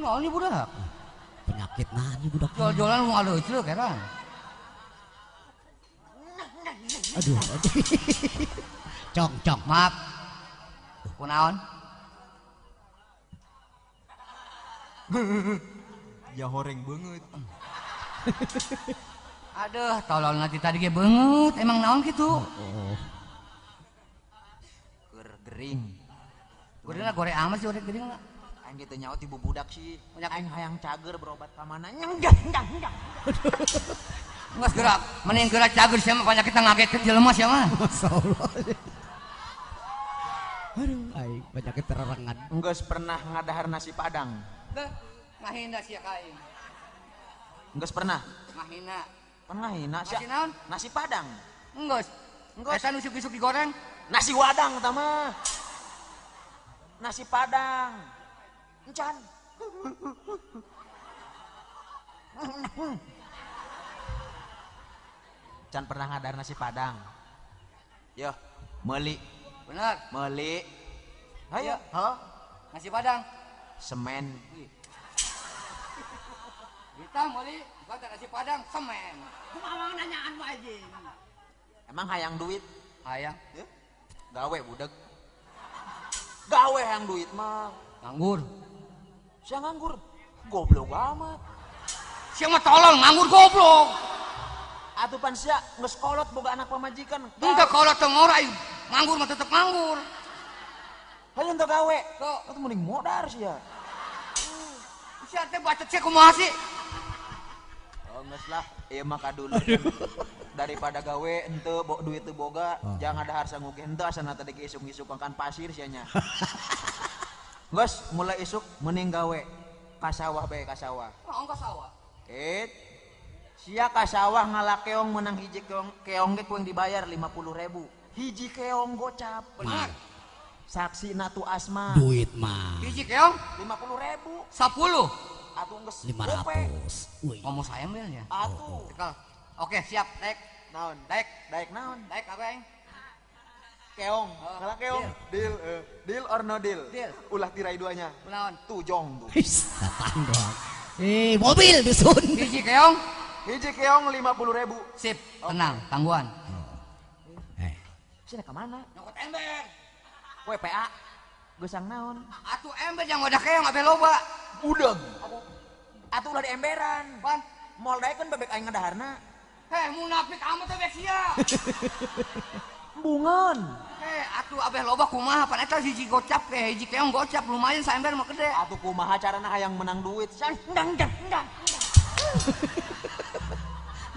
naon nih budak? Penyakit nani budak. Jual-jualan mau ada itu keren. Aduh. Cong. Maaf. Kunaon? Ya horeng banget. Aduh, tolol nanti tadi ge banget. Emang naon gitu? Gering. Gorengna goreng amat sih goreng gering mah. Aing gitu nyaut ibu budak sih. Aing hayang cager berobat ka mana? Enggak. Nggak gerak, mending gerak cager siapa banyak kita ngagetkeun jelema siapa? Masyaallah. Aduh, aing penyakit terarangan. Enggak pernah ngadahar nasi padang. Teh, ngahina sia ka aing. Enggak pernah. Ngahina. Pernah hina sia. Nasi naon? Nasi padang. Enggeus. Eta nu isuk-isuk digoreng. Nasi wadang tama. Nasi padang. Encan. Can pernah ngadar nasi padang. Yo, meuli. Bener. Meuli. Ayo. Hah? Nasi padang. Semen. Kita meuli kota nasi padang semen. Kumaha nanyaan mah anjing. Emang hayang duit? Hayang. Ya? Gawe budak. Gawe hayang duit mah. Nganggur. Sia nganggur. Goblok amat. Sia mah tolol nganggur goblok. Atuh pan sia geus kolot boga anak pamajikan. Enggak kalau teu ngora nganggur mah tetep nganggur. Hayu ente gawe. Tuh. Atuh mending modar sia. Sia teh bacot sia kumaha sih? Oh geus lah, ieu mah kadulu. Daripada gawe ente duit teu boga, jangan ada harsa nguge ente asana tadi ge isuk-isuk kan pasir sia nya. Geus mulai isuk mending gawe ka sawah bae ka sawah. Naon ka sawah? Sia ka sawah ngalakeong menang hiji keong ge kuing dibayar 50.000. Hiji keong gocap. Bener. Saksi natu asma. Duit mah Hiji keong 50.000. 10. Atuh geus 500. Wih. Ngomong sayang ya. Atuh. Tekal. Oke, siap. Daek. Naon? Daek. Daek naon? Daek apa aing? Keong. Ngalakeong. Deal. Deal or no deal? Deal. Ulah tirai duanya. Kunaon? Tujong tuh. His, datang doang. Mobil dusun. Hiji keong. Hiji keong 50.000. Sip, tenang, tangguhan. Sini ke mana? Nyokot ember. WPA. Gesang naon? Atuh ember yang wadah keong abe loba. Udeg. Atuh ulah di emberan. Pan, Moal daekeun bebek aing ngadaharna. munafik amat teh bek sia. Bungon. Atuh abe loba kumaha pan eta hiji gocap hiji keong gocap lumayan saember mah gede. Atuh kumaha carana hayang menang duit? Endang.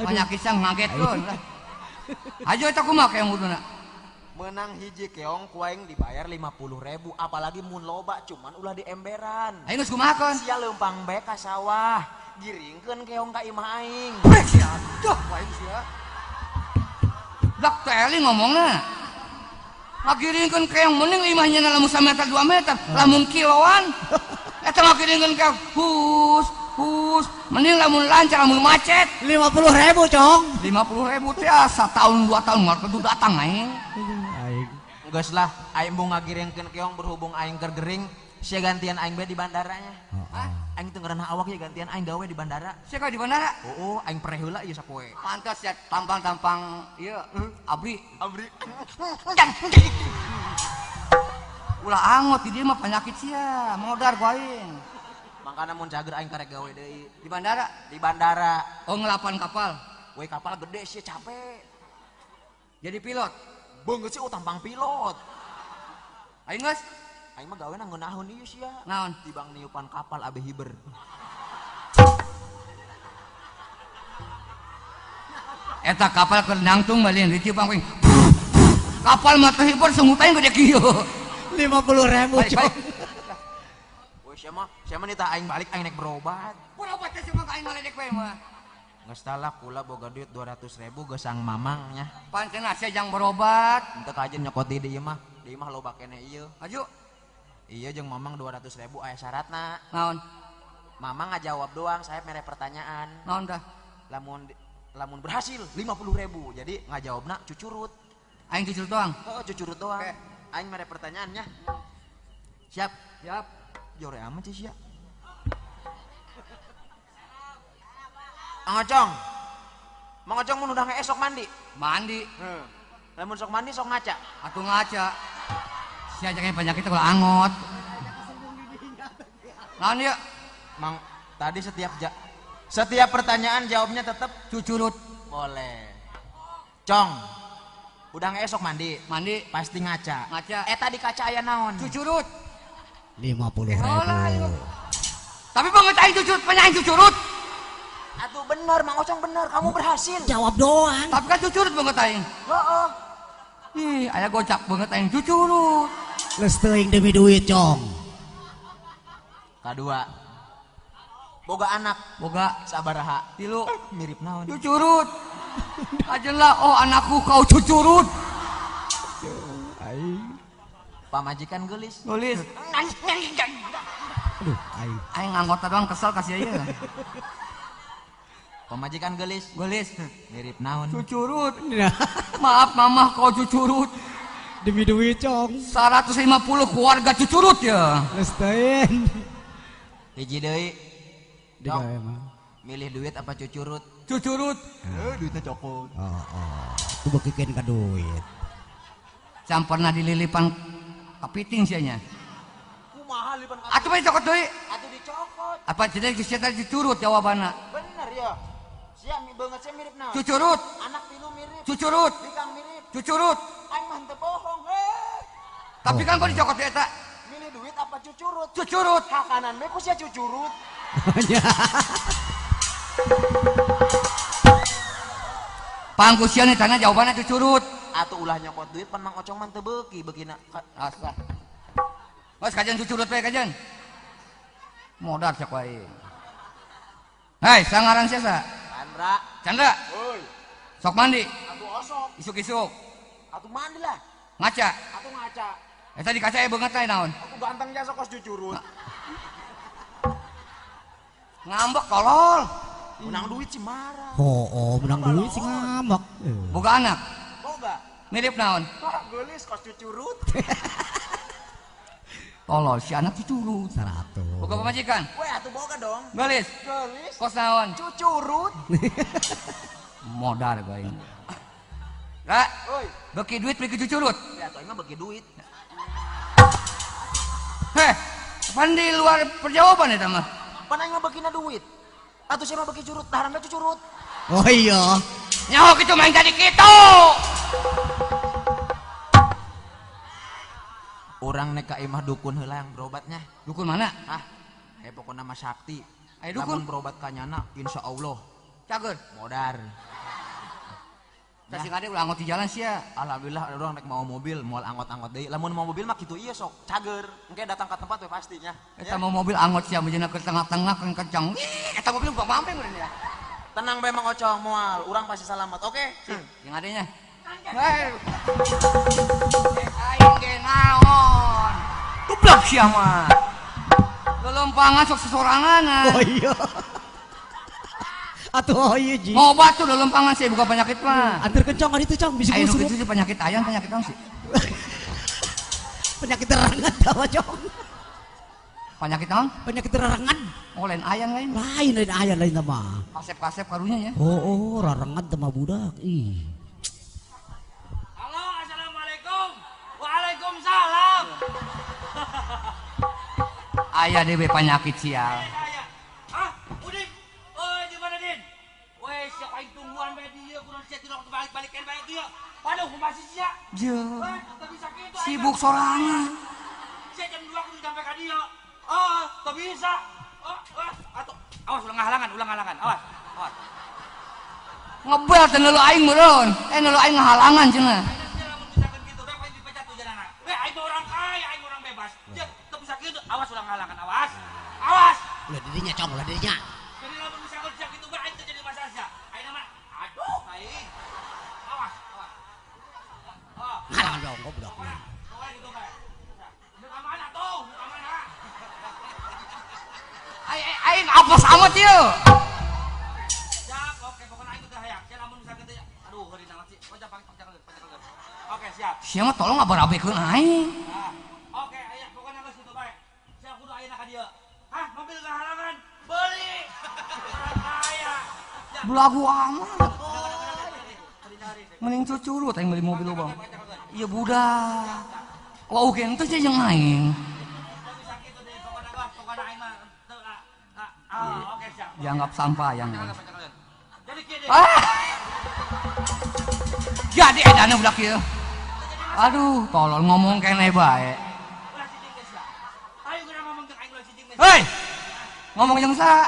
Banyak kisah ngagetkeun lah. Ajo eta kumaha keong kuduna? Menang hiji keong kuaing dibayar 50.000, apalagi mun loba cuman ulah di emberan. Aing geus kumahakeun? Sia leumpang bae ka sawah, giringkeun keong ka imah aing. Bek sia. Duh, wae sia. Dak teli ngomongna. Ngagiringkeun keong mending imahnya lamun 1 meter 2 meter, lamun kiloan. Eta ngagiringkeun keong hus, mending lamun lancar lamun macet. 50.000 cong. 50.000 teh asa tahun 2 tahun mah kudu datang aing. Geus lah, aing mau ngagiringkeun keong berhubung aing keur gering, sia gantian aing bae di bandaranya. Aing teu ngerenah awak ya gantian aing gawe di bandara. Sia ka di bandara. Oh, aing pereh heula ieu sapoe. Pantas ya tampang-tampang ieu abri. Ulah angot di dieu mah penyakit sia, modar ku aing. Makana mun cager aing karek gawe deui Di bandara. di bandara. Oh ngelapan kapal. We kapal gede sia capek. Jadi pilot. Beungeut sih tampang pilot. Aing geus Aing mah gawe ngeunahun ieu sia. naon? Tibang niupan kapal abe hiber. Eta kapal keur nangtung balik ditiupang ping. Kapal mah teh hibur semut aing gede kieu. 50.000 cong. Woi sia mah nita aing balik aing naik berobat. Berobat teh cuma ka aing ngaledek we mah. Geus tah lah kula boga duit 200.000 gesang mamang nya. Panteun asa jang berobat. Henteu ka ajeun nyokot di dieu mah. Dieu mah loba keneh ieu. Aju. Iya jeung mamang 200.000 aya syaratna. Naon? Mamang ngajawab doang, saya mere pertanyaan. Naon dah? Lamun berhasil 50.000. Jadi ngajawabna cucurut. Aing cucur doang. Oh, cucurut doang. Oke. Aing mere pertanyaannya. Siap. Siap. Jore amat sih sia. Mang Ocong. Mang Ocong mun udah esok mandi. Mandi. Lamun sok mandi sok ngaca. Atuh ngaca. Si ajaknya penyakit kalau angot. Naon ya? Mang tadi setiap pertanyaan jawabnya tetap Cucurut. boleh. Cong. Udah esok mandi. Mandi. Pasti ngaca. Ngaca. Tadi kaca aya naon? Cucurut. 50.000. Tapi banget aing cucurut, penyanyi cucurut. Atuh bener, Mang Ocong bener, kamu berhasil. Jawab doang. Tapi kan cucurut banget aing. Heeh. Ih, aya gocap banget aing cucurut. Les teuing demi duit, Cong. Kedua. Boga anak, Boga sabaraha. tilu Mirip naon? cucurut. Ajen lah, oh anakku kau cucurut. Pamajikan geulis. Nulis. Aduh, aing. Aing anggota doang kesel kasih aja. Pamajikan geulis. Gulis. Mirip naon? Cucurut. Nah, Maaf mamah kau cucurut. demi duit, Cong. 150 keluarga cucurut ya. Les teuing. Hiji deui. Digawe Cong, mah. milih duit apa cucurut? Cucurut. Duitnya cokot. Itu bakikeun ka duit. Jam pernah dililipan kepiting sianya. Kumaha lipan Atuh mah dicokot deui. atuh dicokot. Apa jadi kita cucurut jawabanna? Bener ya. Sia banget saya mirip naon? Cucurut. Anak pilu mirip. Cucurut. Bikang mirip. Cucurut. Aing mah henteu bohong. Tapi kan kau dicokot ya eta. Milih duit apa cucurut? Cucurut. Hak kanan we ku sia cucurut. Pangkusian ditanya jawabannya cucurut. Atuh ulah nyokot duit pan Mang Ocong mah teu beuki beukina. Aslah. Mas kajian cucurut we kajian. Modar cak wae. Hei, sangaran siasa. Andra. Chandra, Woi. sok mandi. Atuh osok. Isuk-isuk. Atuh mandi lah. Ngaca. Atuh ngaca. Eta di kaca beungeut lain naon? Aku ganteng jasa kos cucurut. Ngambek tolol. Menang duit sih marah. Oh, menang duit sih ngambek. Boga anak. Boga. Mirip naon? Wah, gelis kos cucurut. Tolol si anak cucurut. 100. Boga pamajikan. Weh, atuh boga dong. Gelis. Gelis. Kos naon? Cucurut. Modar gue ini. Kak, Oi. beki duit beli cucurut. Ya, atuh mah bagi duit. Heh, pan di luar perjawaban eta mah. Pan aing mah begina duit. Atuh sia mah bagi curut, daharanna cucurut. Oh iya. Nyaho kitu main jadi kitu. Orang nek ka imah dukun heula yang berobatnya. Dukun mana? Ah, pokoknya mah sakti. Aya dukun? Lamun berobat ka nyana, insyaallah Cager. modar. Kasih ngade ulah anggot di jalan sia. Alhamdulillah ada orang nek mau mobil, moal anggot-anggot deui. Lamun mau mobil mah kitu ieu sok cager. Engke datang ke tempat we pastinya. Eta mau mobil anggot sia bejeuna ke tengah-tengah kan kencang. Ih, eta mobil bukan mampe meureun ya. Tenang bae Mang Ocong moal, urang pasti selamat. Oke? Yang adanya. Hei. Aing ge naon? Goblok sia mah. Lelompangan sok sesorangan. Oh iya. Atuh oh iya Ji. Ngobat tuh lelompangan sih bukan penyakit mah. Antar kencang kan itu, Cong. Bisa Ayo kusuk. itu sih penyakit ayam, penyakit naon sih? Penyakit terangan tawa, Cong. Penyakit naon? Penyakit terangan. Oh lain ayam lain. Lain ayah lain mah. Kasep-kasep karunya ya. Oh, rarangan sama budak. Ih. Halo, assalamualaikum. Waalaikumsalam. Ayah DB penyakit sial. Saya. Hah? Udin? Oh, di mana Din? Weh, siapa yang tungguan bae dia kurang sia tidak balik-balikan bae dia. Waduh, masih sia. Je. Hah? Tak bisa gitu. Sibuk sorangan. Saya jam 2 kudu sampai ka dia. Oh, tak bisa. Atuh. Awas ulang halangan. Awas. Ngebel teh neuleuh aing meureun. Neuleuh aing ngahalangan cenah. Dia lamun misalkan gitu, bae pengen dipecat tuh jalanna. Weh, aing mah orang kaya, aing orang bebas. Dia tak bisa gitu. Awas ulang halangan. Awas. Ulah dirinya, Cong, ulah dirinya. Jadi lamun misalkan siap gitu, bae aing teu jadi masalah sia. Aing mah aduh, aing. Awas. Oh. Halangan dong, goblok. Pokoknya gitu bae. Buka mana tuh? Buka mana? Aing apes amat ieu. Siap, oke, pokoknya aing udah hayak. Saya lamun misalkan teh, aduh, heureun banget sih. Panjang. Oke, siap. Sia mah tolong ngabarabekeun aing. Nah, oke, aya pokoknya geus kitu bae. Saya kudu ayeuna ka dieu. Hah, mobil kehalangan? Beli. Orang kaya. Ya, Belagu amat. Mending cucurut yang beli mobil lu bang. Iya budak. Wah oke itu aja yang aing. Dianggap sampah yang. Jadi edannya budak ieu. Aduh, tolong ngomong kene bae. Hei. Ngomong jeung sa.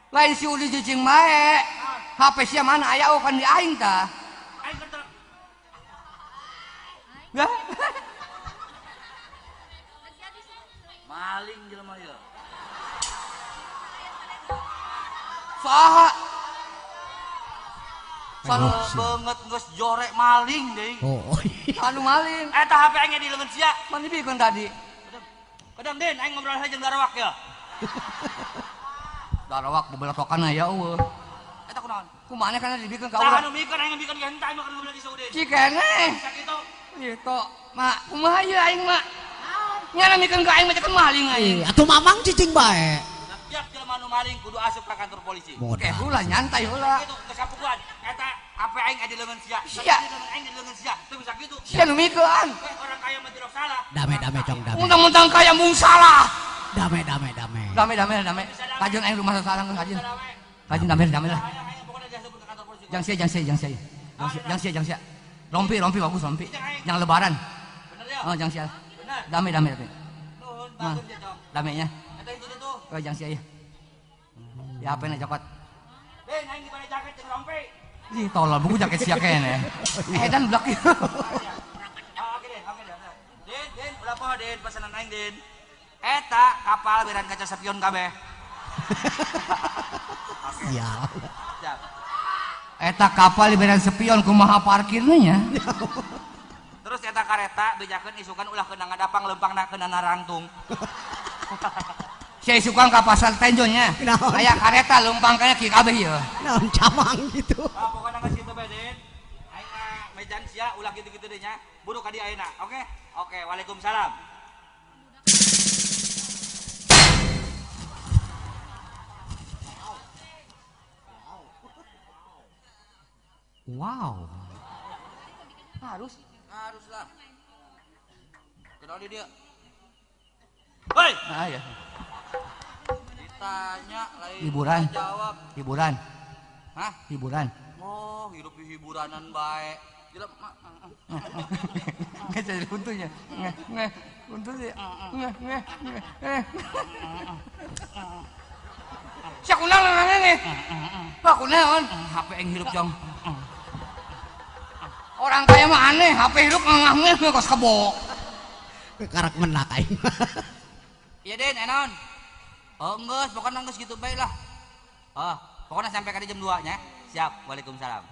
Lain si udi cicing bae. HP sia mana aya kan di aing tah. Maling jelema ieu. Saha? Sanu banget geus jorek maling deui. Oh. Anu maling. Eta HP aing di leungeun sia. Mana dibikeun tadi? Kadang Den aing ngobrol aja jeung darawak ya. Darawak bebeletokan aya eueuh. Eta kunaon? Kumaha kana dibikeun ka Tah urang? anu mikeun aing bikeun ge henteu mah ngobrol di Saudi. Cikeneh. Sakitu. Gitu. Mak, kumaha ieu aing mak? Nya mikeun ka aing mah ceuk maling aing. Atuh mamang cicing bae. Tiap jelema anu maling kudu asup ka kantor polisi. Oke, heula nyantai heula. Kitu kesapuan eta HP aing adi leungeun sia. Sia. Aing di leungeun sia. Teu bisa kitu. Sia nu mikeun. Orang kaya mah tidak salah. Dame cong dame. Muntang-muntang kaya mung salah. Dame. Dame. Kajun aing rumah salah geus kajun. Kajun dame lah. Jang sia. Rompi bagus rompi. Yang lebaran. Bener ya? Oh, jang sia. Bener. Dame. Nuhun, Nah, bagus ya, Cong. damenya. Eta itu. Oh, jang sia ya. Ya apa nih cokot? Den aing dibalik jaket jeung rompi. Ih, tolol buku jaket sia kene. Dan blok ieu. Oke Den. Den, ulah poho Den pesanan aing Den. Eta kapal beran kaca spion kabeh. Sial. Siap. Eta kapal liberan spion kumaha parkirnya nya? Terus eta kareta bejakeun isukan ulah keuna ngadapang lempangna keuna narangtung. Saya suka ka pasar tenjonya. Naon? Aya kareta lempang kaya kieu kabeh ieu. Naon camang gitu. Pokona geus kitu bae Den. Aing mah mejan sia ulah kitu-kitu deui nya. Buru ka di ayeuna. Oke? Oke, Waalaikumsalam. Wow. Haruslah. Kenal dia. Hei, Nah, ya. ditanya lain Hiburan. jawab. Hiburan. Hah? Hiburan. Oh, hidup di hiburanan baik. Jelema Nggak jadi untunya. Nggak. Untu sih. Nggak. Siapa kunang nih? Pak kunaon? HP yang hirup jong. Orang kaya mah aneh, HP hirup ngangah kos kebo. Karak menak aing. iya Den, enon. Oh, geus, pokoknya geus gitu bae lah. Oh, pokoknya sampai ka jam 2 nya. Siap. Waalaikumsalam.